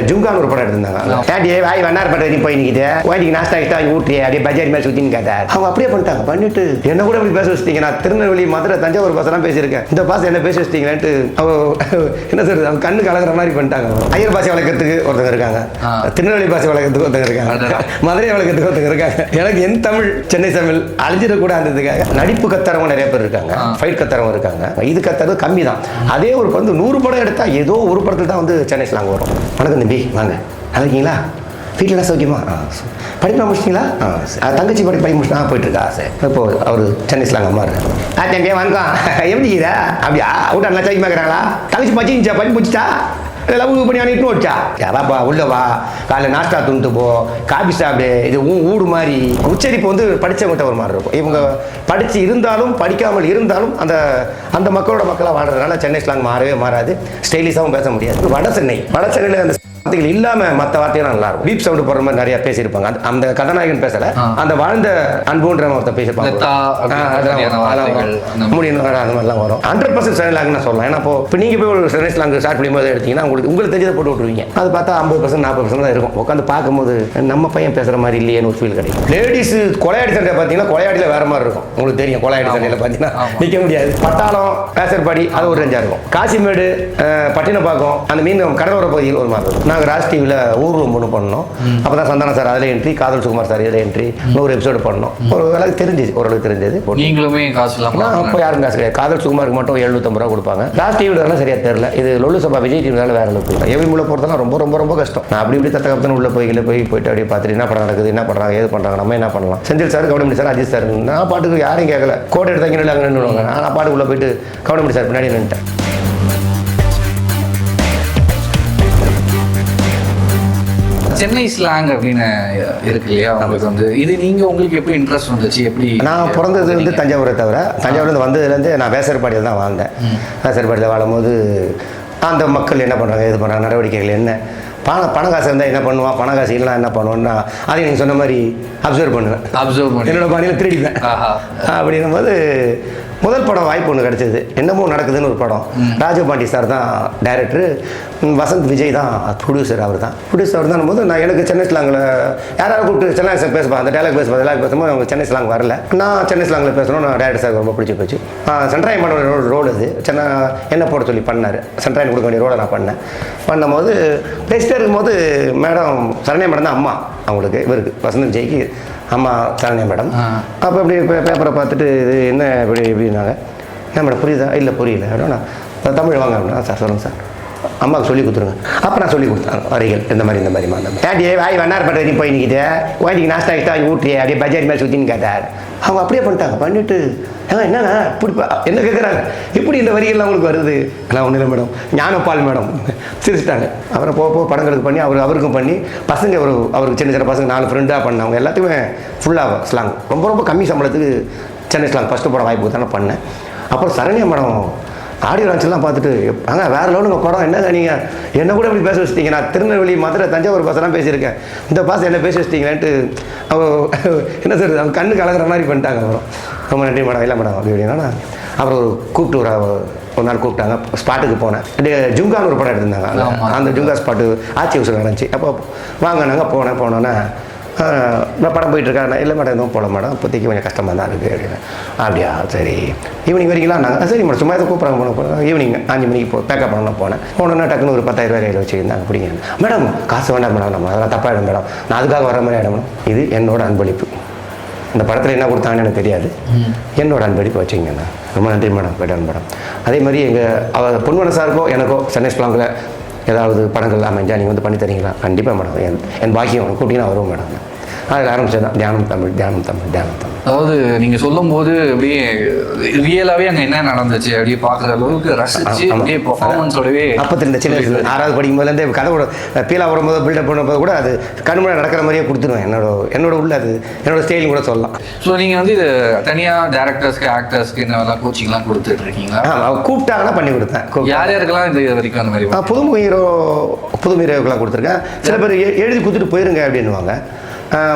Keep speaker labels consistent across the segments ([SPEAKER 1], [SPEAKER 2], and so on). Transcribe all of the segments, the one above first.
[SPEAKER 1] ஜுங்கான்னு ஒரு படம் எடுத்திருந்தாங்க. ஏன்டி வாய் வண்ணாரப்பட்ட நீ போய் நிற்கிட்டு வாங்கி நாஸ்டா கிட்ட வாங்கி ஊட்டியே அப்படியே பஜாரி மேலே சுற்றின்னு கேட்டார். அவங்க அப்படியே பண்ணிட்டாங்க. பண்ணிட்டு என்ன கூட இப்படி பேச வச்சிட்டீங்க. நான் திருநெல்வேலி மதுரை தஞ்சாவூர் பாசெல்லாம் பேசியிருக்கேன். இந்த பாசை என்ன பேச வச்சிட்டீங்களான்ட்டு என்ன சொல்றது அவங்க கண்ணு கலங்குற மாதிரி பண்ணிட்டாங்க. ஐயர் பாசை வளர்க்கறதுக்கு ஒருத்தங்க இருக்காங்க, திருநெல்வேலி பாசை வளர்க்கறதுக்கு ஒருத்தங்க இருக்காங்க, மதுரை வளர்க்கறதுக்கு ஒருத்தங்க இருக்காங்க. எனக்கு என் தமிழ் சென்னை தமிழ் அழிஞ்சிடக்கூடாதுக்காக நடிப்பு கத்தரவங்க நிறைய பேர் இருக்காங்க, ஃபைட் கத்தரவங்க இருக்காங்க. இது கத்துறது கம்மி தான். அதே ஒரு 100 படம் எடுத்தா ஏதோ ஒரு படத்தில் தான் வந்து சென்னை ஸ்லாங் வரும். வணக்கம் தம்பி வாங்க, நல்லா இருக்கீங்களா, வீட்டில் சௌக்கியமா, படிப்பா முடிச்சிங்களா, தங்கச்சி படி முடிச்சுனா போயிட்டு இருக்கா சார். இப்போ அவர் சென்னை ஸ்லாங் அம்மா இருக்கு. தம்பியா வணக்கம், எப்படி அப்படியா விட்டா நல்லா சௌக்கியமா இருக்கிறாங்களா, தங்கச்சி படிச்சுச்சா படி முடிச்சிட்டா லவ் பண்ணி அனுப்பிட்டு வச்சா யாராப்பா உள்ள வா, காலைல நாஸ்டா துண்டு போ, காபி சாப்பிடு, இது ஊடு மாதிரி உச்சரிப்பு வந்து படித்தவங்கிட்ட ஒரு மாதிரி இருக்கும். இவங்க படித்து இருந்தாலும் படிக்காமல் இருந்தாலும் அந்த அந்த மக்களோட மக்களாக வாழ்றதுனால சென்னை ஸ்லாங் மாறவே மாறாது. ஸ்டைலிஷாகவும் பேச முடியாது. வட சென்னையில் அந்த வார்த்தைகள் இல்லாமல் மற்ற வார்த்தையெல்லாம் நல்லா இருக்கும். பீப் சவுண்டு போடுற மாதிரி நிறைய பேசியிருப்பாங்க. அந்த கதாநாயகன் பேசல, அந்த வாழ்ந்த அன்புன்ற ஒருத்தர் பேசியிருப்பாங்க. முடியும் அந்த மாதிரிலாம் வரும். 100% சென்னை ஸ்லாங்னு சொல்லலாம். ஏன்னா இப்போ நீங்கள் போய் ஒரு சென்னை ஸ்லாங் ஸ்டார்ட் பண்ணும்போது எடுத்தீங்கன்னா உங்களுக்கு தெரிஞ்சதை போட்டு விட்டுருவீங்க. அது பார்த்தா 50% 40% தான் இருக்கும். உட்காந்து பார்க்கும்போது நம்ம பையன் பேசுகிற மாதிரி இல்லையேன்னு ஒரு ஃபீல் கிடைக்கும். லேடிஸ் கொலையாடி சண்டை பார்த்தீங்கன்னா கொலையாடியில் வேற மாதிரி இருக்கும். உங்களுக்கு தெரியும் கொலையாடி சண்டையில் பார்த்தீங்கன்னா நிற்க முடியாது. பட்டாளம் பேசற்பாடி அது ஒரு ரேஞ்சாக இருக்கும். காசிமேடு பட்டினப்பாக்கம் அந்த மீன் கடலோர பகுதியில் ஒரு மாதிரி இருக்கும். நாங்கள் ராஜ் டிவியில் ஊர்வலம் ஒன்று பண்ணோம். அப்போ தான் சந்தானம் சார் அதில் என்ட்ரி, காதல் சுகுமார் சார் இதில் என்ட்ரி, 100 எபிசோடு பண்ணோம். ஓரளவுக்கு தெரிஞ்சது. நீங்களுமே காசுலாம் அப்போ யாரும் காசு கிடையாது. காதல் சுகுமாருக்கு மட்டும் 750 ரூபா கொடுப்பாங்க. ராஜ் டிவியில் சரியாக தெரியல. இது லொல்லு சபா விஜய் டிவினால வேற அளவுக்கு எவி உள்ள போகிறதெல்லாம் ரொம்ப ரொம்ப ரொம்ப கஷ்டம். நான் அப்படி தத்த கப்பத்தன உள்ள போயிட்டு அப்படியே பார்த்துட்டு என்ன படம் நடக்குது, என்ன பண்ணுறாங்க, ஏது பண்ணுறாங்க, நம்ம என்ன பண்ணலாம். Senthil sir, Goundamani sir, Ajith sir. நான் பாட்டுக்கு யாரையும் கேட்கல. கோட்டை எடுத்தாங்க நின்றுடுவாங்க. நான் பாட்டுக்கு உள்ள போயிட்டு கவுண்டமணி சார் பின்னாடி நின்றுட்டேன்.
[SPEAKER 2] சென்னை ஸ்லாங் அப்படின்னு இருக்கு இல்லையா, உங்களுக்கு வந்து இது உங்களுக்கு எப்படி இன்ட்ரெஸ்ட் வந்துச்சு? எப்படி?
[SPEAKER 1] நான் பிறந்தது வந்து தஞ்சாவூரை தவிர, தஞ்சாவூர்லேருந்து வந்ததுலேருந்து நான் வேசர்பாடியில் தான் வாழ்ந்தேன். வேசர்பாடியில் வாழும்போது அந்த மக்கள் என்ன பண்ணுறாங்க, இது பண்ணுறாங்க, நடவடிக்கைகள் என்ன, பணம் காசு இருந்தால் என்ன பண்ணுவான், பண காசு இல்லைனா என்ன பண்ணுவோன்னா அதை நீங்கள் சொன்ன மாதிரி அப்சர்வ் பண்ணுவேன். என்னோட பாணியில் திருடிப்பேன். அப்படின்னும் போது முதல் படம் வாய்ப்பு ஒன்று கிடச்சிது. என்னமோ நடக்குதுன்னு ஒரு படம். ராஜபாண்டி சார் தான் டைரக்டரு, வசந்த் விஜய் தான் ப்ரொடியூசர். அவர் தான் போது நான் எனக்கு சென்னை ஸ்லாங்கில் யாராவது கூப்பிட்டு சென்னை சார் பேசுவேன், அந்த டைலாக் பேசும்போது அவங்க சென்னை ஸ்லாங் வரல. நான் சென்னை ஸ்லாங்கில் பேசணும். நான் டைரக்டர் சார் ரொம்ப பிடிச்சி போச்சு. சென்ட்ராயன் பண்ண ரோடு அது சென்னை என்ன போட சொல்லி பண்ணார். சென்ட்ராயன் கொடுக்க வேண்டிய ரோடை நான் பண்ணும்போது பேசிட்டே இருக்கும்போது மேடம் சரண்யா மேடம் தான் அம்மா அவங்களுக்கு, இவருக்கு வசந்த் விஜய்க்கு அம்மா சரண்யா மேடம். அப்போ இப்படி பேப்பரை பார்த்துட்டு இது என்ன எப்படின்னாங்க, என்ன மேடம் புரியுதா, இல்லை புரியல அப்படின்னா தமிழ் வாங்க அப்படின்னா சார் சொல்லுங்கள் சார், அம்மாவுக்கு சொல்லி கொடுத்துருங்க. அப்போ நான் சொல்லி கொடுத்தேன் வரிகள் இந்த மாதிரி டேடியே வாய் வண்ணாரப்பட்ட நீ போய் நிற்கிட்டு வாங்கிக்கு நாஸ்டா கிட்ட வாங்கி ஊட்டியே அப்படியே பஜாரி மேலே சுற்றின்னு கேட்டார். அவங்க அப்படியே பண்ணிட்டாங்க. பண்ணிவிட்டு என்னங்க இப்படி என்ன கேட்குறாங்க, இப்படி இந்த வரிகள்லாம் அவங்களுக்கு வருது. எல்லாம் ஒன்றும் இல்லை மேடம், ஞானப்பால் மேடம் சிரிச்சிட்டாங்க. அப்புறம் போக படங்களுக்கு பண்ணி அவருக்கும் பண்ணி பசங்க அவருக்கு சின்ன பசங்க 4 ஃப்ரெண்டாக பண்ணவங்க எல்லாத்துக்குமே ஃபுல்லாக ஸ்லாங் ரொம்ப ரொம்ப கம்மி சம்பளத்துக்கு சென்னை ஸ்லாங் ஃபஸ்ட்டு படம் வாய்ப்பு தானே பண்ணேன். அப்புறம் சரண்யா மேடம் ஆடியோ லான்ச்செல்லாம் பார்த்துட்டு வேறு லெவலுங்க படம், என்னங்க நீங்கள் என்ன கூட இப்படி பேச வச்சிட்டீங்க. நான் திருநெல்வேலி மதுரை தஞ்சாவூர் பாசெல்லாம் பேசியிருக்கேன். இந்த பாசை என்ன பேச வச்சிட்டீங்களான்ட்டு என்ன சார் அவங்க கண்ணு கலங்குற மாதிரி பண்ணிட்டாங்க. அப்புறம் ரொம்ப நன்றி மேடம், இல்லை மேடம் அப்படி அப்படின்னா அப்புறம் கூப்பிட்டு ஒரு நாள் கூப்பிட்டாங்க. ஸ்பாட்டுக்கு போனேன். ஜுங்கான்னு ஒரு படம் எடுத்திருந்தாங்க. அந்த ஜுங்கா ஸ்பாட்டு ஆட்சி ஹவுஸில் நடந்துச்சு. அப்போ வாங்கினாங்க. போனோன்னே நான் படம் போயிட்டுருக்கேன். இல்லை மேடம் எதுவும் போகல மேடம், இப்போதைக்கு கொஞ்சம் கஷ்டமாக தான் இருக்குது அப்படின்னு. அப்படியா சரி, ஈவினிங் வரீங்களா? நாங்கள் சரி மேடம் சும்மா எதுவும் கூப்பிட்றாங்க போனோம். ஈவினிங் 5 மணிக்கு பேக்கப் பண்ணணும் போனோன்னா டக்குன்னு ஒரு 10,000 ரூபாய் கையில் வச்சுருந்தாங்க. அப்படிங்க மேடம் காசு வேண்டாம் மேடம், நம்ம அதெல்லாம் தப்பாகிடும் மேடம், நான் அதுக்காக வர மாதிரி ஆகிடும். இது என்னோட அன்பளிப்பு. இந்த படத்தில் என்ன கொடுத்தாங்கன்னு எனக்கு தெரியாது, என்னோட அன்பளிப்பு வச்சுங்கண்ணா. ரொம்ப நன்றி மேடம், கேட்டான் மேடம். அதே மாதிரி எங்கள் பொன்வன சாருக்கோ எனக்கோ சென்னை ஸ்லாங்கில் ஏதாவது படங்கள் அமைஞ்சா நீங்கள் வந்து பண்ணி தரீங்களா? கண்டிப்பாக மேடம், என் பாக்கியம் கூட்டிங்கன்னா வரும் மேடம். அதில் ஆரம்பிச்சது தான் தியானம் தமிழ்.
[SPEAKER 2] அதாவது நீங்கள் சொல்லும் போது அப்படியே ரியலாகவே அங்கே என்ன நடந்துச்சு அப்படியே பார்க்குற அளவுக்கு ரசிச்சு அப்படியே பர்ஃபார்மன்ஸோடவே அப்போ இந்த சின்ன 6வது படிக்கும் போதுலேருந்தே கதவோட பீலா வரும்போது பில்டப் பண்ணும்போது கூட அது கண்முறை நடக்கிற மாதிரியே கொடுத்துருவேன். என்னோட உள்ள அது என்னோட ஸ்டைல் கூட சொல்லலாம். ஸோ நீங்கள் வந்து இது தனியாக டேரக்டர்ஸ்க்கு ஆக்டர்ஸ்க்கு என்னெல்லாம் கோச்சிங்லாம் கொடுத்துட்டு இருக்கீங்களா?
[SPEAKER 1] கூப்பிட்டாங்கன்னா பண்ணி கொடுத்தேன்.
[SPEAKER 2] யாருக்கெல்லாம் இது வரைக்கும் அந்த மாதிரி
[SPEAKER 1] புது ஹீரோக்கெல்லாம் கொடுத்துருக்கேன். சில பேர் எழுதி கொடுத்துட்டு போயிருங்க அப்படின்னுவாங்க.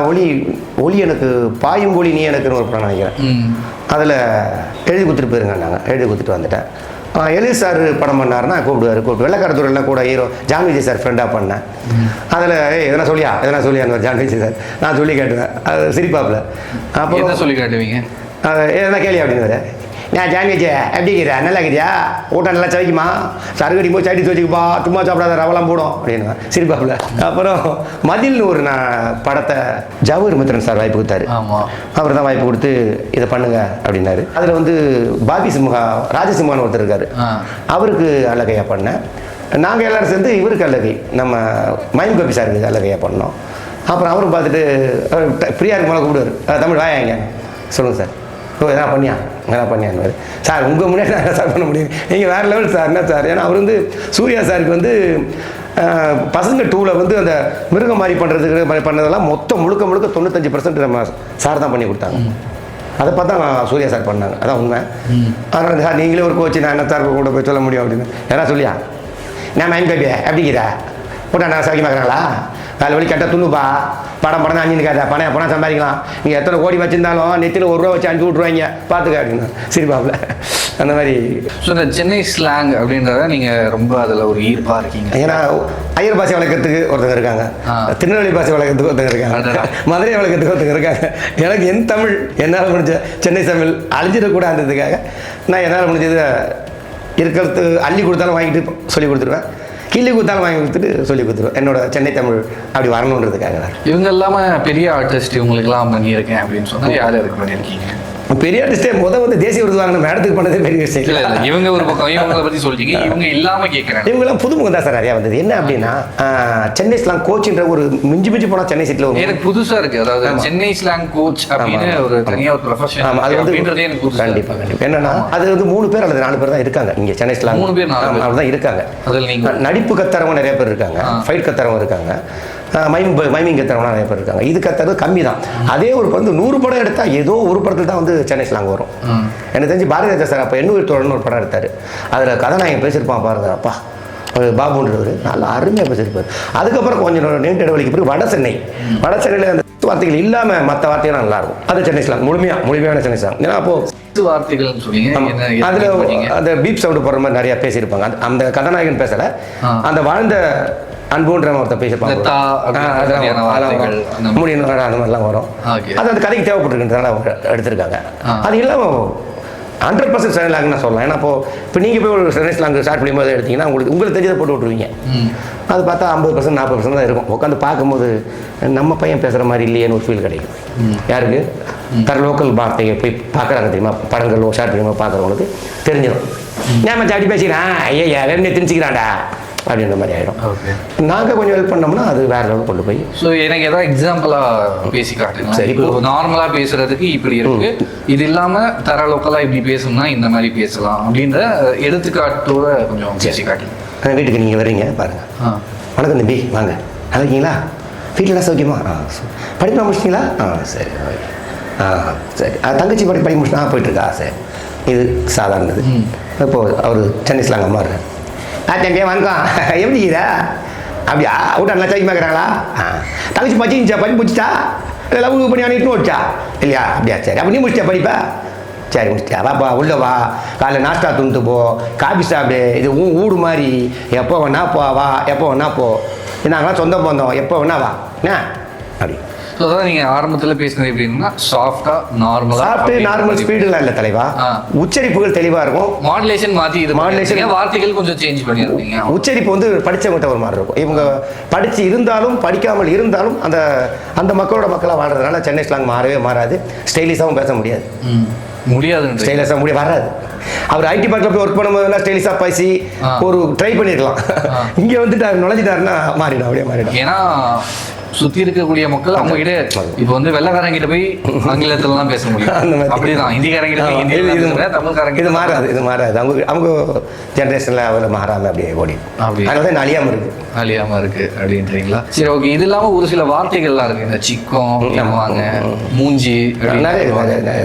[SPEAKER 1] ஒளி எனக்கு பாயும் ஒளி நீ எனக்குன்னு ஒரு படம் நினைக்கிறேன். அதில் எழுதி கொடுத்துட்டு போயிருங்க. நாங்கள் எழுதி கொடுத்துட்டு வந்துட்டேன். எலிஸ் சார் படம் பண்ணாருன்னா கூப்பிட்டு வெள்ளக்காரத்துறையில் கூட ஹீரோ ஜான் விஜய் சார் ஃப்ரெண்டாக பண்ணேன். அதில் எதனா சொல்லியா ஜான் விஜய் சார் நான் சொல்லி கேட்டுவேன். அது சிரிப்பாப்பில்.
[SPEAKER 2] அப்புறம் சொல்லி காட்டுவீங்க
[SPEAKER 1] எதனா கேள்வி அப்படின்னு நான் ஜான் விஜய் எப்படிங்கிற நல்லா இருக்கிறியா ஊட்டம் நல்லா சவைக்குமா சருகடி போய் சட்டி வச்சுக்குப்பா சும்மா சாப்பிடாத ரவலாம் போடும் அப்படின்னு சிரிப்பாப்பில். அப்புறம் மதில்னு ஒரு நான் படத்தை ஜவஹர் மித்ரன் சார் வாய்ப்பு கொடுத்தாரு. அவர் தான் வாய்ப்பு கொடுத்து இதை பண்ணுங்க அப்படின்னாரு. அதில் வந்து பாபி சிம்ஹா ராஜசிம்ஹான்னு ஒருத்தர் இருக்காரு. அவருக்கு அல்லகையாக பண்ணேன். நாங்கள் எல்லோரும் சேர்ந்து இவருக்கு அல்லகை நம்ம மைம் கோபி சாருக்கு அல்லகையாக பண்ணோம். அப்புறம் அவரும் பார்த்துட்டு ஃப்ரீயாக இருக்கு மேலே கூப்பிடுவார். தமிழ் வாயாங்க சொல்லுங்கள் சார் எதனா பண்ணியான்னு சார் உங்கள் முன்னாடி நான் சார் பண்ண முடியும் நீங்கள் வேறு லெவல் சார் என்ன சார். ஏன்னா அவர் வந்து சூர்யா சாருக்கு வந்து பசங்க 2ல் வந்து அந்த மிருகம் மாதிரி பண்ணுறதுக்கு பண்ணதெல்லாம் முழுக்க 95% நம்ம சார் தான் பண்ணி கொடுத்தாங்க. அதை பார்த்தா சூர்யா சார் பண்ணாங்க. அதான் உண்மை. அதனால் சார் நீங்களே ஒரு கோச்சு நான் என்ன சார் கூட போய் சொல்ல முடியும் அப்படின்னு ஏன்னா சொல்லியா நான் மைண்ட் பேபி எப்படிங்கிறா போட்டா நான் சௌக்கியமாக்குறாங்களா வேலை வழி கட்ட துணுப்பா படம் தான் அஞ்சுக்காத பணம் சம்பாதிக்கலாம் நீங்கள் எத்தனை கோடி வச்சுருந்தாலும் நெத்தியில் 1 ரூபா வச்சு அனுப்பி விட்ருவாங்க பார்த்துக்க அப்படின்னு சிரிப்பாப்பில். அந்த மாதிரி
[SPEAKER 2] ஸோ இந்த சென்னை ஸ்லாங் அப்படின்றத நீங்கள் ரொம்ப அதில் ஒரு ஈர்ப்பாக இருக்கீங்க.
[SPEAKER 1] ஏன்னா ஐயர் பாஷை வளர்க்கறதுக்கு ஒருத்தங்க இருக்காங்க, திருநெல்வேலி பாஷை வளர்க்கறதுக்கு ஒருத்தங்க இருக்காங்க, மதுரை வளர்க்கறதுக்கு ஒருத்தங்க இருக்காங்க. எனக்கு என் தமிழ் என்னால் முடிஞ்ச சென்னை தமிழ் அழிஞ்சிடக்கூடாதுன்றதுக்காக நான் என்னால் முடிஞ்சது இருக்கிறது அள்ளி கொடுத்தாலும் வாங்கிட்டு சொல்லி கொடுத்துருவேன், கிள்ளி கொடுத்தாலும் வாங்கி கொடுத்துட்டு சொல்லி கொடுத்துருவேன். என்னோட சென்னை தமிழ் அப்படி வரணுன்றதுக்காக.
[SPEAKER 2] இவங்க இல்லாமல் பெரிய ஆர்டிஸ்ட் இவங்களுக்குலாம் பண்ணியிருக்கேன் அப்படின்னு சொன்னால் யார் யாருக்கு பண்ணியிருக்கீங்க?
[SPEAKER 1] பெரிய ஆர்டிஸ்டே வந்து தேசிய விருது வாங்கின மேடத்துக்கு பண்ணதே பெரிய விஷயம் இல்லை.
[SPEAKER 2] இவங்க ஒரு பக்கம் இவங்களை பற்றி சொல்லிட்டீங்க, இவங்க இல்லாமல் கேட்குறேன்.
[SPEAKER 1] இவங்கெல்லாம் புதுமுகம் தான் சார் நிறையா வந்தது. என்ன அப்படின்னா சென்னை ஸ்லாங் கோச்ன்ற ஒரு மிஞ்சி போனால் சென்னை சிட்டியில்
[SPEAKER 2] எனக்கு புதுசாக இருக்குது. அதாவது சென்னை ஸ்லாங் கோச் அப்படின்னு ஒரு தனியாக ஒரு ப்ரொஃபஷன் அது வந்து எனக்கு
[SPEAKER 1] கண்டிப்பாக என்னன்னா அது வந்து 3 பேர் அல்லது 4 பேர் தான் இருக்காங்க இங்கே சென்னை ஸ்லாங்.
[SPEAKER 2] 3 பேர் 4 பேர்
[SPEAKER 1] தான் இருக்காங்க. அதில் நீங்கள் நடிப்பு கத்தரவங்க நிறைய பேர் இருக்காங்க, ஃபைட் கத்தரவங்க இருக்காங்க, மைமிங் கத்துறவங்க நிறைய பேர் இருக்காங்க. இது கத்துறது கம்மி தான். அதே ஒரு வந்து 100 படம் எடுத்தால் ஏதோ ஒரு படத்தில் தான் வந்து சென்னை ஸ்லாங் வரும். எனக்கு தெரிஞ்சு பாரதிராஜா சார் அப்போ எண்ணூர் தோழன்னு ஒரு படம் எடுத்தார். அதில் கதாநாயகன் பேசியிருப்பான் பாருங்க, அப்பா ஒரு பாபுன்றவர் நல்லா அருமையாக பேசியிருப்பார். அதுக்கப்புறம் கொஞ்சம் நீண்ட இடைவெளிக்கு பிறகு வட சென்னையில் அந்த வார்த்தைகள் இல்லாமல் மற்ற வார்த்தைகள் நல்லாயிருக்கும். அது சென்னை ஸ்லாங் முழுமையான சென்னை ஸ்லாங். ஏன்னா அப்போது
[SPEAKER 2] வார்த்தைகள்
[SPEAKER 1] அதில் அந்த பீப் சவுண்டு போடுற மாதிரி நிறையா பேசியிருப்பாங்க. அந்த கதாநாயகன் பேசலை, அந்த வாழ்ந்த அன்புன்ற ஒருத்தர் பேசியிருப்பாங்க, முடியும் அந்த மாதிரிலாம் வரும். அது அந்த கதைக்கு தேவைப்பட்டிருக்குன்றதுனால எடுத்திருக்காங்க. அது இல்லாமல் 100% சென்னை ஸ்லாங்னு சொல்லலாம். ஏன்னா இப்போ நீங்கள் போய் ஒரு சென்னை ஸ்லாங் ஸ்டார்ட் பண்ணும்போது எடுத்தீங்கன்னா உங்களுக்கு தெரிஞ்சதை போட்டு விட்ருவீங்க. அது பார்த்தா 50% 40% தான் இருக்கும். உட்காந்து பார்க்கும்போது நம்ம பையன் பேசுகிற மாதிரி இல்லையேன்னு ஒரு ஃபீல் கிடைக்கும். யாருக்கு லோக்கல் வார்த்தையை போய் பார்க்குறாங்க தெரியுமா, படங்கள் ஷார்ட் ஃபிலிமாக பார்க்குறவங்களுக்கு தெரிஞ்சிடும். நான் மச்சா அப்படி பேசிக்கிறேன், ஐயா ரெண்டு தெரிஞ்சுக்கிறான்டா அப்படின்ற மாதிரி ஆகிடும். நாங்கள் கொஞ்சம் ஹெல்ப் பண்ணோம்னா அது வேற லெவலில் கொண்டு போய்.
[SPEAKER 2] ஸோ எனக்கு ஏதாவது எக்ஸாம்பிளாக பேசி காட்டுங்க. சரி, இப்போ நார்மலாக பேசுறதுக்கு இப்படி இருக்கு, இது இல்லாமல் லோக்கலாக இப்படி பேசணும்னா இந்த மாதிரி பேசலாம் அப்படின்ற எடுத்துக்காட்டோட கொஞ்சம் பேசி காட்டுங்க.
[SPEAKER 1] வீட்டுக்கு நீங்கள் வர்றீங்க பாருங்க. வணக்கம் தம்பி, வாங்க, நல்லா இருக்கீங்களா, வீட்டில் சௌக்கியமா, படிப்பு முடிச்சிங்களா, சரி சரி, தங்கச்சி படிக்க முடிச்சுனா போயிட்டுருக்கா, சரி. இது சாதாரணது. இப்போது அவர் சென்னை ஸ்லாங் அம்மா இருக்கார். தம்பியா வணக்கம், எப்படிக்கிறா, அப்படியா விட்டா நல்லா சௌக்கியமாக்குறாங்களா, தங்கச்சி படிச்சுச்சா, படிப்பு முடிச்சிட்டா, லவ் பண்ணி அவனை இட்டு வச்சா இல்லையா, அப்படியா, சரி. அப்போ நீ முடிச்சிட்டா படிப்பா, சரி முடிச்சிட்டா, வாப்பா உள்ள வா, காலைல நாஸ்டா துண்டு போ, காபி சாப்பிடு, இது ஊடு மாதிரி எப்போ வேணா போ, வா எப்போ வேணா போ, நாங்களாம் சொந்தம் போந்தோம், எப்போ வேணா வா என்ன அப்படி.
[SPEAKER 2] ஸோ அதான் நீங்கள் ஆரம்பத்தில் பேசுனது எப்படின்னா சாஃப்டாக
[SPEAKER 1] நார்மல் ஸ்பீடுலாம் இல்லை தலைவா, உச்சரிப்புகள் தெளிவாக இருக்கும்.
[SPEAKER 2] மாடுலேஷன் மாற்றி இது மாடுலேஷன் வார்த்தைகள் கொஞ்சம் சேஞ்ச் பண்ணியிருந்தீங்க.
[SPEAKER 1] உச்சரிப்பு வந்து படித்தவங்ககிட்ட ஒரு மாதிரி இருக்கும். இவங்க படித்து இருந்தாலும் படிக்காமல் இருந்தாலும் அந்த அந்த மக்களோட மக்களாக வாழ்றதுனால சென்னை ஸ்லாங் மாறாது. ஸ்டைலிஷாகவும் பேச முடியாது, ஸ்டைலிஷாக வராது. அவர் ஐடி பார்க்கில் போய் ஒர்க் பண்ணும்போதெல்லாம் ஸ்டைலிஷாக பேசி ஒரு ட்ரை பண்ணிருக்கலாம். இங்கே வந்துட்டு நுழைஞ்சிட்டாருன்னா மாறிடும், அப்படியே மாறிடும்.
[SPEAKER 2] ஏன்னா சுத்தி இருக்கக்கூடிய மக்கள் அவங்க கிட்ட இப்போ வந்து வெள்ளக்காரங்கிட்ட போய் ஆங்கிலத்துலலாம் பேச முடியும், அப்படிதான் இந்திக்காரங்கிட்ட போய் ஹிந்தியில தமிழ்காரங்க
[SPEAKER 1] இது மாறாது. அவங்க ஜென்ரேஷன்ல அவர் மாறாம அப்படியே ஓடி, அதனால தான் அழியாம இருக்கு
[SPEAKER 2] அப்படின்றீங்களா? சரி, ஓகே. இது இல்லாம ஒரு சில வார்த்தைகள்லாம் இருக்கு, இந்த சிக்கம், மூஞ்சி,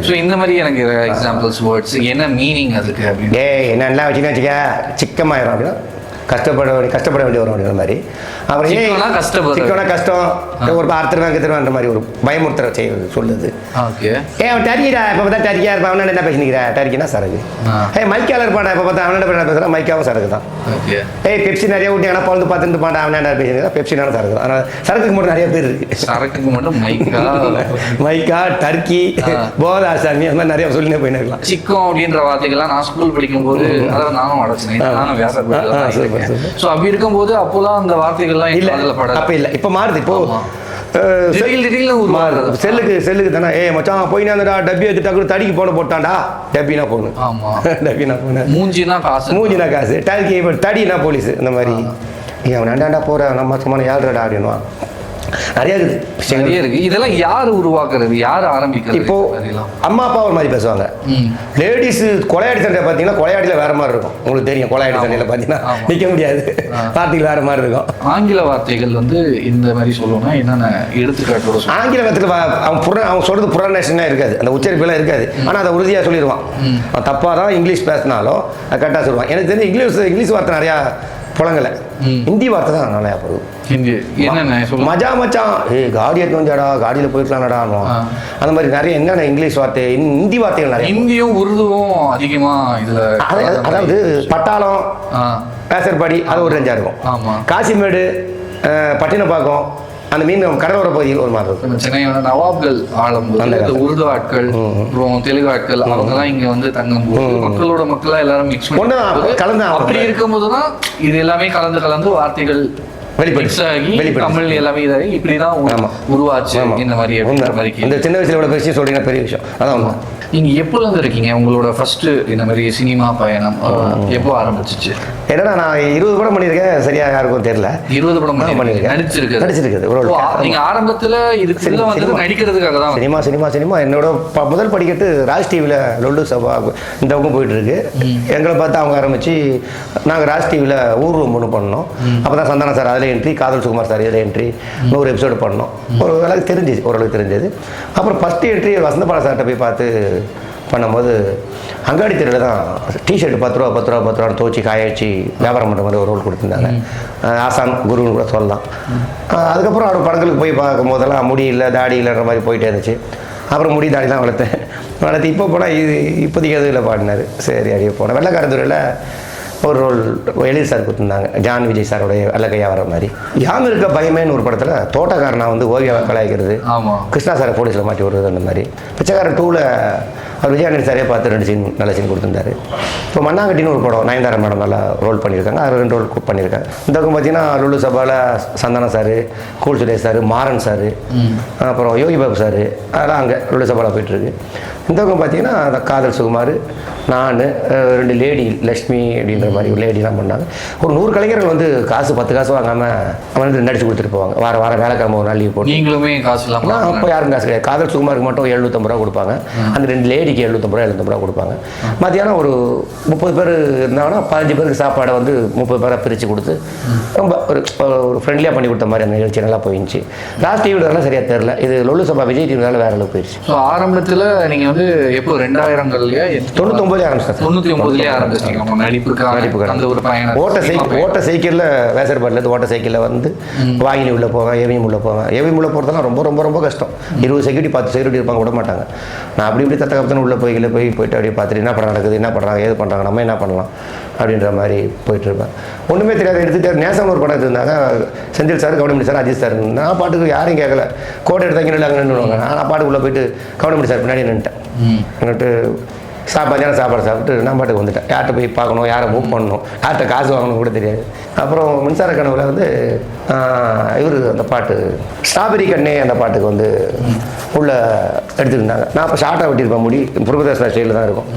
[SPEAKER 2] ஸோ இந்த மாதிரி எனக்கு எக்ஸாம்பிள்ஸ் வேர்ட்ஸ் என்ன மீனிங் அதுக்கு அப்படின்னு
[SPEAKER 1] என்னெல்லாம் வச்சுக்க சிக்கமாயிரும் அப்படின்னா கஷ்டப்பட வேண்டிய வரும் அப்படின்ற மாதிரி. அப்புறம் சிக்கனா கஷ்டம் ஒரு அறுத்துருவாங்க கத்துருவான்ற மாதிரி ஒரு பயமுறுத்துற சொல்லுது. அவன் டர்க்கிடா இப்போ பார்த்தா டர்க்கியா இருப்பான், அவனால என்ன பேசினிக்கிறா, டர்க்கினா சரக்கு. மைக்கால இருப்பாடா இப்போ பார்த்தா அவனால பேசுகிறான், மைக்காவும் சரக்கு தான். பெப்சி நிறைய ஊட்டி ஆனால் பழுது பார்த்துட்டு பாண்டா அவனால பேசினிக்கிறா, பெப்சினாலும் சரக்கு தான். ஆனால் சரக்குக்கு மட்டும் நிறைய பேர் இருக்கு.
[SPEAKER 2] சரக்குக்கு மட்டும்
[SPEAKER 1] மைக்கா, டர்க்கி, போதாசாமி அந்த மாதிரி நிறைய சொல்லினே போயின்னு இருக்கலாம்.
[SPEAKER 2] சிக்கம் அப்படின்ற வார்த்தைகள்லாம் நான் ஸ்கூல் படிக்கும் போது அதாவது நானும் அடைச்சினேன், நானும் வேசப்பட்டு. ஸோ அப்படி இருக்கும்போது அப்போலாம் அந்த வார்த்தைகள்லாம் இல்லை,
[SPEAKER 1] அப்போ இல்லை. இப்போ மாறுது. இப்போ செல்லுக்கு தானே மச்சான் போயினாடா டப்பி எடுத்துட்டா கூட தடிக்கு போட்டான்டா, டப்பினா போகணும். டப்பினா போனேன், மூஞ்சினா காசு, டர்க்கி தடினா போலீஸ். இந்த மாதிரி அவன் அண்டாண்டா போற நம்ம சும்மா யாருடா அப்படின்வான். நிறைய
[SPEAKER 2] இருக்கு. இதெல்லாம் யார் உருவாக்குறது, யார் ஆரம்பிக்கிறது? இப்போ
[SPEAKER 1] அம்மா அப்பா ஒரு மாதிரி பேசுவாங்க. லேடிஸ் கொலையாடி சண்டை பார்த்தீங்கன்னா கொலையாடியில் வேற மாதிரி இருக்கும். உங்களுக்கு தெரியும், கொலையாடி சண்டையில் பார்த்தீங்கன்னா நிற்க முடியாது, வார்த்தைகள் வேற மாதிரி இருக்கும்.
[SPEAKER 2] ஆங்கில வார்த்தைகள் வந்து இந்த மாதிரி சொல்லணும்னா என்னென்ன எடுத்துக்காட்டோட
[SPEAKER 1] ஆங்கில வார்த்தைகள் அவன் சொல்றது புறநேஷனாக இருக்காது, அந்த உச்சரிப்பெல்லாம் இருக்காது. ஆனால் அதை உறுதியாக சொல்லிடுவான். அவன் தப்பாக தான் இங்கிலீஷ் பேசினாலும் கரெக்டாக சொல்லுவான். எனக்கு தெரிஞ்சு இங்கிலீஷ் வார்த்தை நிறையா புலங்கலை, ஹிந்தி வார்த்தை தான் நல்லா போகுது. மஜா மச்சான் காடி எடுத்து வந்தாடா, காடியில் போயிருக்கலாம்டா, அந்த மாதிரி நிறைய என்னென்ன இங்கிலீஷ் வார்த்தை, ஹிந்தி வார்த்தைகள் நிறைய.
[SPEAKER 2] ஹிந்தியும் உருதுவும் அதிகமாக இதில்,
[SPEAKER 1] அதாவது பட்டாளம், பேசர்பாடி அது ஒரு ரேஞ்சாக இருக்கும். காசிமேடு, பட்டினப்பாக்கம் அந்த மீன் கடலோர பகுதியில் ஒரு மாதிரி இருக்கும்.
[SPEAKER 2] சென்னையோட நவாப்கள் ஆளும்போது உருது ஆட்கள், அப்புறம் தெலுங்கு ஆட்கள் அவங்கெல்லாம் இங்க வந்து தங்கும்போது மக்களோட மக்களா எல்லாரும் மிக்ஸ் பண்ணி
[SPEAKER 1] கலந்து, அப்படி
[SPEAKER 2] இருக்கும்போது தான் இது எல்லாமே கலந்து வார்த்தைகள் தமிழ் எல்லாமே இதாகி இப்படிதான் உருவாச்சு. இந்த மாதிரி
[SPEAKER 1] இந்த சின்ன வயசுல இவ்வளவு பேசி சொல்றீங்க, பெரிய விஷயம். அதான்
[SPEAKER 2] நீங்க எப்போல இருந்து இருக்கீங்க, உங்களோட ஃபர்ஸ்ட் இந்த மாதிரி சினிமா பயணம் எப்போ ஆரம்பிச்சிச்சு?
[SPEAKER 1] என்னடா நான் 20 படம் பண்ணியிருக்கேன், சரியா யாருக்கும் தெரியல.
[SPEAKER 2] 20 படம் பண்ணியிருக்கேன், நடிச்சிருக்கு. நீங்க ஆரம்பத்துல இதுக்கு வந்து நடிக்கிறதுக்காக தான்
[SPEAKER 1] சினிமா என்னோட முதல் படிக்கட்டு ராஜ் டிவியில் லொல்லு சபா இந்த பக்கம் போயிட்டு இருக்கு. எங்களை பார்த்து அவங்க ஆரம்பிச்சு நாங்கள் ராஜ் டிவியில் ஊர்வலம் ஒன்று பண்ணோம். அப்போதான் சந்தானம் சார் அதில் என்ட்ரி, காதல் சுகுமார் சார் இதில் என்ட்ரி, 100 எபிசோடு பண்ணோம். ஓரளவுக்கு தெரிஞ்சது. அப்புறம் ஃபர்ஸ்ட் என்ட்ரி வசந்தபால சார்கிட்ட போய் பார்த்து பண்ணும்போது அங்காடி தெருவில் தான் டிஷர்ட் 10 ரூபா துவச்சி காய வச்சு வியாபாரம் பண்ணுற மாதிரி ஒரு ரோல் கொடுத்துருந்தாங்க. ஆசான் குருன்னு கூட சொல்லலாம். அதுக்கப்புறம் அவர் படங்களுக்கு போய் பார்க்கும் போதெல்லாம் முடி இல்லை, தாடி இல்லைன்ற மாதிரி போயிட்டே இருந்துச்சு. அப்புறம் முடி தாடி தான் வளர்த்து இப்போ போனால் இப்போதைக்கு எதுவும் பாடினார். சரி அப்படியே போனேன். வெள்ளைக்காரத்துறையில் ஒரு ரோல் எழில் சார் கொடுத்துருந்தாங்க, ஜான் விஜய் சாரோடைய வெள்ளைக்கையா வர மாதிரி. யாம் இருக்க பயமேன்னு ஒரு படத்தில் தோட்டக்காரனா வந்து ஓவியாவை கலாய்க்கிறது, கிருஷ்ணா சாரை போலீஸில் மாட்டி விடுறது, அந்த மாதிரி. பிச்சைக்காரன் 2ல் அவர் விஜயானந்தி சாரே பார்த்து 2 சீன் நல்ல சீன் கொடுத்துருந்தாரு. இப்போ மண்ணாங்கட்டின்னு ஒரு படம் நயன்தாரா மேடம் நல்லா ரோல் பண்ணியிருக்காங்க, அது 2 ரோல் பண்ணியிருக்காங்க. இந்த பக்கம் பார்த்தீங்கன்னா லுலு சபாவில் Santhanam sir, cool Suresh sir, Maran sir, அப்புறம் யோகி பாபு சார், அதெல்லாம் அங்கே லுலு சபாவில் போயிட்டுருக்கு. இந்த பக்கம் பார்த்தீங்கன்னா அந்த காதல் சுகுமார், நான் 2 லேடி லக்ஷ்மி அப்படின்ற மாதிரி ஒரு லேடிலாம் பண்ணாங்க. ஒரு 100 கலைஞர்கள் வந்து காசு 10 காசு வாங்காமல் வந்து நடிச்சு கொடுத்துட்டு போவாங்க. வாரம் வேலைக்கிழமை ஒரு நாள் லீவ் போட்டு.
[SPEAKER 2] நீங்களுமே காசு இல்லாமல்?
[SPEAKER 1] அப்போ யாரும் காசு கிடையாது. காதல் சுகுமாருக்கு மட்டும் 750 ரூபா கொடுப்பாங்க. அந்த 2 லேடிக்கு 750 ரூபா கொடுப்பாங்க. மத்தியானம் ஒரு 30 பேர் இருந்தாங்கன்னா 15 பேருக்கு சாப்பாடை வந்து 30 பேரை பிரித்து கொடுத்து ரொம்ப ஒரு ஃப்ரெண்ட்லியாக பண்ணி கொடுத்த மாதிரி அந்த நிகழ்ச்சி நல்லா போயிடுச்சு. லாஸ்ட் டிவிலாம் சரியாக தெரில, இது லொல்லு சபா விஜய் டிவினால வேற அளவுக்கு போயிடுச்சு.
[SPEAKER 2] ஸோ ஆரம்பத்தில் நீங்கள் வந்து எப்போ 2000
[SPEAKER 1] 99 ஆரம்பிச்சேன்.
[SPEAKER 2] 99 ஆரம்பிச்சிங்க
[SPEAKER 1] ஓட்ட சைக்கிளில் வேசர்பாடிலேருந்து ஓட்ட சைக்கிளில் வந்து வாங்கினி உள்ளே போவேன், ஏவிஎம் உள்ளே போவேன். ஏவிஎம் உள்ளே போகிறதுலாம் ரொம்ப ரொம்ப ரொம்ப கஷ்டம். 20 செக்யூரிட்டி 10 செக்யூரிட்டி இருப்பாங்க, விட மாட்டாங்க. நான் அப்படி இப்படி தத்த கப்பத்தனை உள்ளே போயிட்டு அப்படியே பார்த்துட்டு என்ன படம் நடக்குது, என்ன பண்ணுறாங்க, ஏது பண்ணுறாங்க, நம்ம என்ன பண்ணலாம் அப்படின்ற மாதிரி போயிட்டுருப்பேன். ஒன்றுமே தெரியாது. எடுத்துகிட்டு நேசம் ஒரு படம் எடுத்திருந்தாங்க, Senthil sir, Goundamani sir, Ajith sir. நான் பாட்டுக்கு யாரையும் கேட்கல, கோட்டை எடுத்தாங்க நின்றுவாங்க. நான் பாட்டுக்குள்ளே போயிட்டு கவுண்டமணி சார் பின்னாடி நின்றுட்டு மத்தியானம் சாப்பாடு சாப்பிட்டு நான் பாட்டுக்கு வந்துட்டேன். யார்கிட்ட போய் பார்க்கணும், யாரை மூவ் பண்ணணும், யார்கிட்ட காசு வாங்கணும் கூட தெரியாது. அப்புறம் மின்சார கனவுல வந்து இவர் அந்த பாட்டு ஸ்ட்ராபெரி கண்ணே அந்த பாட்டுக்கு வந்து உள்ள எடுத்துருந்தாங்க. நான் அப்போ ஷார்ட்டாக வெட்டியிருப்பேன், முடி புருபதாஸ் ஸ்டைலில் தான் இருக்கும்.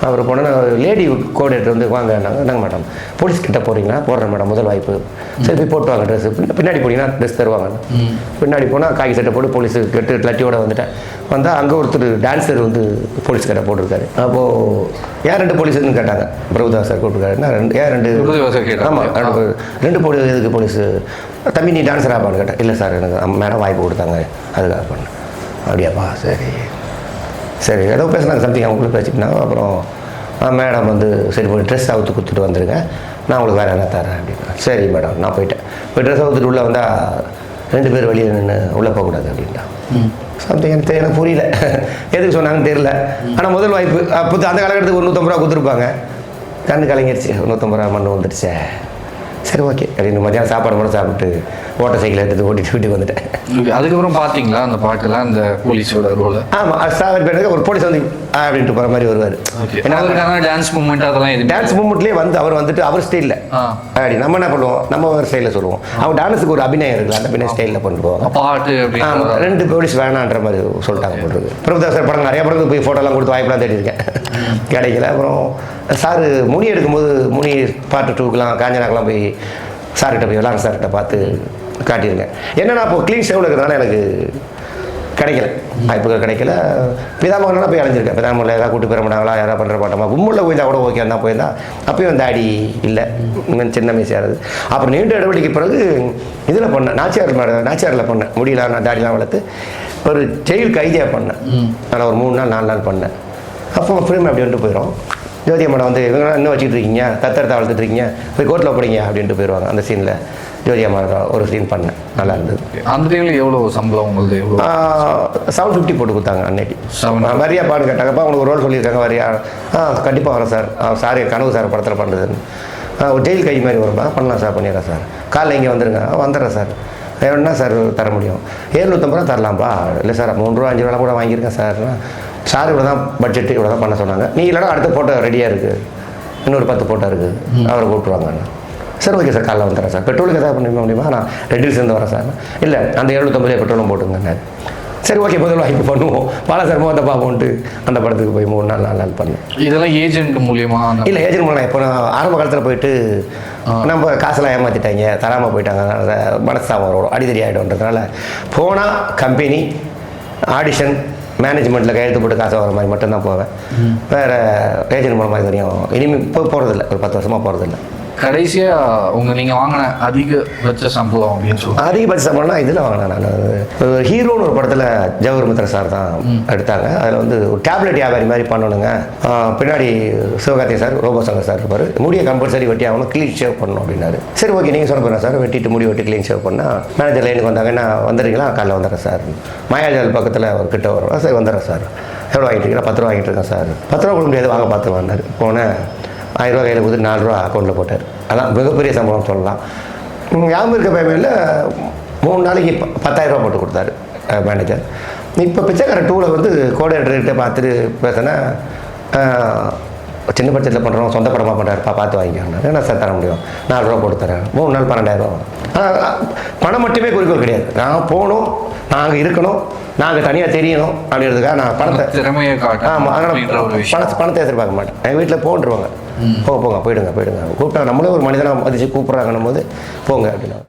[SPEAKER 1] அப்புறம் போனால் லேடி கோஆர்டினேட்டர் வந்து வாங்கினாங்க. நாங்கள் மேடம் போலீஸ் கிட்ட போகிறீங்களா? போடுறேன் மேடம், முதல் வாய்ப்பு. சரி போய் போட்டு வாங்க ட்ரெஸ்ஸு. பின்னாடி போனீங்கன்னா ட்ரெஸ் தருவாங்க. பின்னாடி போனால் காக்கி சட்டை போட்டு போலீஸு கெட்டு லட்டியோட வந்துட்டேன். வந்தால் அங்கே ஒருத்தர் டான்ஸர் வந்து போலீஸ் கடை போட்டிருக்காரு. அப்போது ஏன் 2 போலீஸுன்னு கேட்டாங்க. பிரபுதாஸ் சார் கூப்பிட்டுருக்காருன்னா ஆமாம் 2 போலீஸ் எதுக்கு போலீஸு? தம்பி நீ டான்ஸர் ஆப்பான்னு கேட்டேன். இல்லை சார் எனக்கு மேடம் வாய்ப்பு கொடுத்தாங்க அதுக்காக பண்ணேன். அப்படியாப்பா சரி ஏதோ பேசுனாங்க, சம்திங் அவங்களும் பேசிக்கிட்டாங்க. அப்புறம் மேடம் வந்து சரி போய் ட்ரெஸ் அவுத்து கொடுத்துட்டு வந்துடுங்க, நான் உங்களுக்கு வேறு என்ன தரேன் அப்படின்னா. சரி மேடம், நான் போயிட்டேன். இப்போ ட்ரெஸ் அவுத்துட்டு உள்ளே வந்தால் 2 பேர் வெளியில் நின்று உள்ளே போகக்கூடாது அப்படின்ட்டா. சம்திங் எனக்கு புரியல, எதுக்கு சொன்னாங்கன்னு தெரியல. ஆனால் முதல் வாய்ப்பு அப்போ அந்த காலகட்டத்துக்கு ஒரு 150 ரூபா கொடுத்துருப்பாங்க. கண்ணு கலங்கிருச்சு, 150 ரூபா மண்ணு வந்துடுச்சே. சரி ஓகே அப்படின்னு மத்தியானம் சாப்பாடு மட்டும் சாப்பிட்டு ஓட்ட சைக்கிள் எடுத்து ஓட்டிட்டு வீட்டுக்கு வந்துட்டேன்.
[SPEAKER 2] அதுக்கப்புறம் பார்த்தீங்களா அந்த பாட்டில் அந்த போலீஸோட ரோல்?
[SPEAKER 1] ஆமாம், சாவர் பேருக்கு ஒரு போலீஸ் வந்து அப்படின்ட்டு போகிற மாதிரி வருவார்.
[SPEAKER 2] என்ன டான்ஸ் மூமெண்ட் அதெல்லாம் இது
[SPEAKER 1] டான்ஸ் மூமெண்ட்லேயே வந்து அவர் வந்துட்டு அவர் ஸ்டைலில் அப்படி நம்ம என்ன பண்ணுவோம், நம்ம ஒரு ஸ்டைலில் சொல்லுவோம். அவர் டான்ஸுக்கு ஒரு அபிநயம் இருக்குல்ல, அந்த அபிநய ஸ்டைலில் பண்ணுவோம்.
[SPEAKER 2] பாட்டு
[SPEAKER 1] ஆமாம், 2 போலீஸ் வேணான்ற மாதிரி சொல்லிட்டாங்க போட்டுருக்கு. பிரபுதா சார் படம் நிறைய படத்துக்கு போய் ஃபோட்டோலாம் கொடுத்து வாய்ப்பெலாம் தேடிருக்கேன், கிடைக்கல. அப்புறம் சார் முனி எடுக்கும்போது முனி பாட்டு 2க்கெலாம் காஞ்சனாக்கெலாம் போய் சார்கிட்ட போய் விளாட சார்கிட்ட பார்த்து காட்டியிருக்கேன். என்னன்னா அப்போ க்ளீன் ஷேவில் இருக்கிறதுனால எனக்கு கிடைக்கல, வாய்ப்புகள் கிடைக்கல. பிதாமகனா போய் அலைஞ்சிருக்கேன். பிதாமகில் ஏதாவது கூட்டு போயிட மாட்டாங்களா, யாராவது பண்ணுற பாட்டமா கும்பலில் போயிருந்தா கூட ஓகே தான் போயிருந்தா. அப்பயும் தாடி இல்லை, சின்ன மீசியாகிறது. அப்புறம் நீண்ட இடைவெளிக்கு பிறகு இதில் பண்ணேன், நாச்சியாரில் பண்ணேன். முடியல, நான் தாடிலாம் வளர்த்து ஒரு ஜெயில் கைதியாக பண்ணேன். அதில் ஒரு 3 நாள் 4 நாள் பண்ணேன். அப்போ ஃபிலிம் அப்படி வந்துட்டு போயிடும். ஜோதியா மேடம் வந்து இவங்களாம் இன்னும் வச்சுட்டு இருக்கீங்க, கத்தரத்தை வளர்த்துட்டு இருக்கீங்க, போய் கோர்ட்டில் போடுங்க அப்படின்ட்டு போயிடுவாங்க. அந்த சீனில் ஜோதியா மேடம் ஒரு சீன் பண்ணேன், நல்லா இருந்தது.
[SPEAKER 2] அந்த டைமில் எவ்வளோ சம்பளம் உங்களுக்கு?
[SPEAKER 1] 750 போட்டு கொடுத்தாங்க அன்னைக்கு. வரியா பாடு கேட்டாங்கப்பா, உங்களுக்கு ஒரு ரோல் சொல்லியிருக்காங்க, வரியா? கண்டிப்பாக வரேன் சார். சார் கனவு சார் படத்தில் பண்ணுறதுன்னு. ஒரு ஜெயில் கை மாதிரி வரும்பா, பண்ணலாம் சார், பண்ணிடுறேன் சார். காலைல இங்கே வந்துடுங்க, வந்துடுறேன் சார். என்ன சார் தர முடியும்? 750 ரூபா தரலாம்ப்பா. இல்லை சார், 3 ரூபா 5 ரூபா கூட வாங்கியிருக்கேன் சார். சார் இவ்வளோ தான் பட்ஜெட்டு, இவ்வளோ தான் பண்ண சொன்னாங்க. நீ இல்லைனா அடுத்த ஃபோட்டோ ரெடியாக இருக்குது, இன்னொரு 10 ஃபோட்டோ இருக்குது, அவரை கூப்பிட்டுருவாங்க. சார் ஓகே சார், காலைல வந்துடுறேன் சார். பெட்ரோலுக்கு எதாவது பண்ண முடியுமா? நான் ரெட்டில்ஸ்லேருந்து வரேன் சார். இல்லை, அந்த 750 பெட்ரோலும் போட்டுங்க. சரி ஓகே, முதல் வாய்ப்பு பண்ணுவோம், பாலா சார் மோத பார்ப்போன்ட்டு அந்த படத்துக்கு போய் 3 நாள் 4 நாள் பண்ணேன்.
[SPEAKER 2] இதெல்லாம் ஏஜென்ட் மூலியமாக? இல்லை,
[SPEAKER 1] ஏஜென்ட் மூலம். இப்போ நான் ஆரம்ப காலத்தில் போயிட்டு நம்ம காசெல்லாம் ஏமாற்றிட்டாங்க, தராமல் போயிட்டாங்க, அதனால் மனசாம வரும், அடிதடி ஆகிடும்ன்றதுனால போனால் கம்பெனி ஆடிஷன் மேனேஜ்மெண்ட்டில் கையெழுத்து போட்டு காசு வர மாதிரி மட்டும்தான் போவேன். வேறு ஏஜென்ட் மூலமாக இது வரையும் இனிமேல் இப்போ போகிறதில்ல, ஒரு 10 வருஷமாக போகிறதில்ல.
[SPEAKER 2] கடைசியாக நீங்கள் வாங்கின அதிகபட்ச சம்பளம் அப்படின்னு சொல்லி?
[SPEAKER 1] அதிகபட்ச சம்பளம்னா இதில் வாங்கினேன் நான். ஹீரோன்னு ஒரு படத்தில் ஜவஹர் மித்ரா சார் தான் எடுத்தாங்க. அதில் வந்து ஒரு டேப்லெட் வியாபாரி மாதிரி பண்ணணுங்க. பின்னாடி சிவகார்த்திகேயன் சார், ரோபோ சங்கர் சார் இருப்பார். முடியை கம்பல்சரி வெட்டி ஆகணும், க்ளீன் ஷேவ் பண்ணணும் அப்படின்னாரு. சரி ஓகே, நீங்கள் சொல்ல போகிறேன் சார். வெட்டிட்டு முடி வெட்டி க்ளீன் ஷேவ் பண்ணால் மேனேஜர் லைனுக்கு வந்தாங்க. என்ன வந்துடுறீங்களா? காலைல வந்துடுறேன் சார். மாயாஜால் பக்கத்தில் ஒரு கிட்ட வரும். சரி வந்துடுறேன் சார். எவ்வளோ வாங்கிட்டு இருக்கீங்களா? 10 ரூபா வாங்கிட்டு இருக்கேன் சார். 10 ரூபா கொடுக்க முடியாது, வாங்க பார்த்து வந்தார். போனேன், 1000 ரூபா கையில் கொடுத்து 4 ரூபா அக்கௌண்ட்டில் போட்டார். அதான் மிகப்பெரிய சம்பளம் சொல்லலாம். ஞாபகம் இருக்க பேமெண்ட்டில் 3 நாளைக்கு 10,000 ரூபா போட்டு கொடுத்தாரு மேனேஜர். இப்போ பிச்சைக்காரன் 2ல் வந்து கோஆர்டினேட்டர்கிட்ட பார்த்துட்டு பேசினா, சின்ன பட்ஜெட்டில் பண்ணுறோம், சொந்த படமாக பண்ணுறாருப்பா, பார்த்து வாங்கிக்கணும். என்ன சார் தர முடியும்? 4 ரூபா போட்டு தரேன். 3 நாள் 12,000. ஆனால் பணம் மட்டுமே குறிக்கோள் கிடையாது. நான் போகணும், நாங்கள் இருக்கணும், நாங்கள் தனியாக தெரியணும் அப்படின்றதுக்காக நான் பணத்தை
[SPEAKER 2] திறமையை காட்டேன்.
[SPEAKER 1] ஆமாம், அதனால் பணத்தை எதிர்பார்க்க மாட்டேன். எங்கள் வீட்டில் போன்றுவாங்க, போங்க போயிடுங்க கூப்பிட்டா நம்மளே ஒரு மனிதனாக மதிச்சு கூப்பிட்றாங்கன்னும் போது போங்க அப்படின்னா.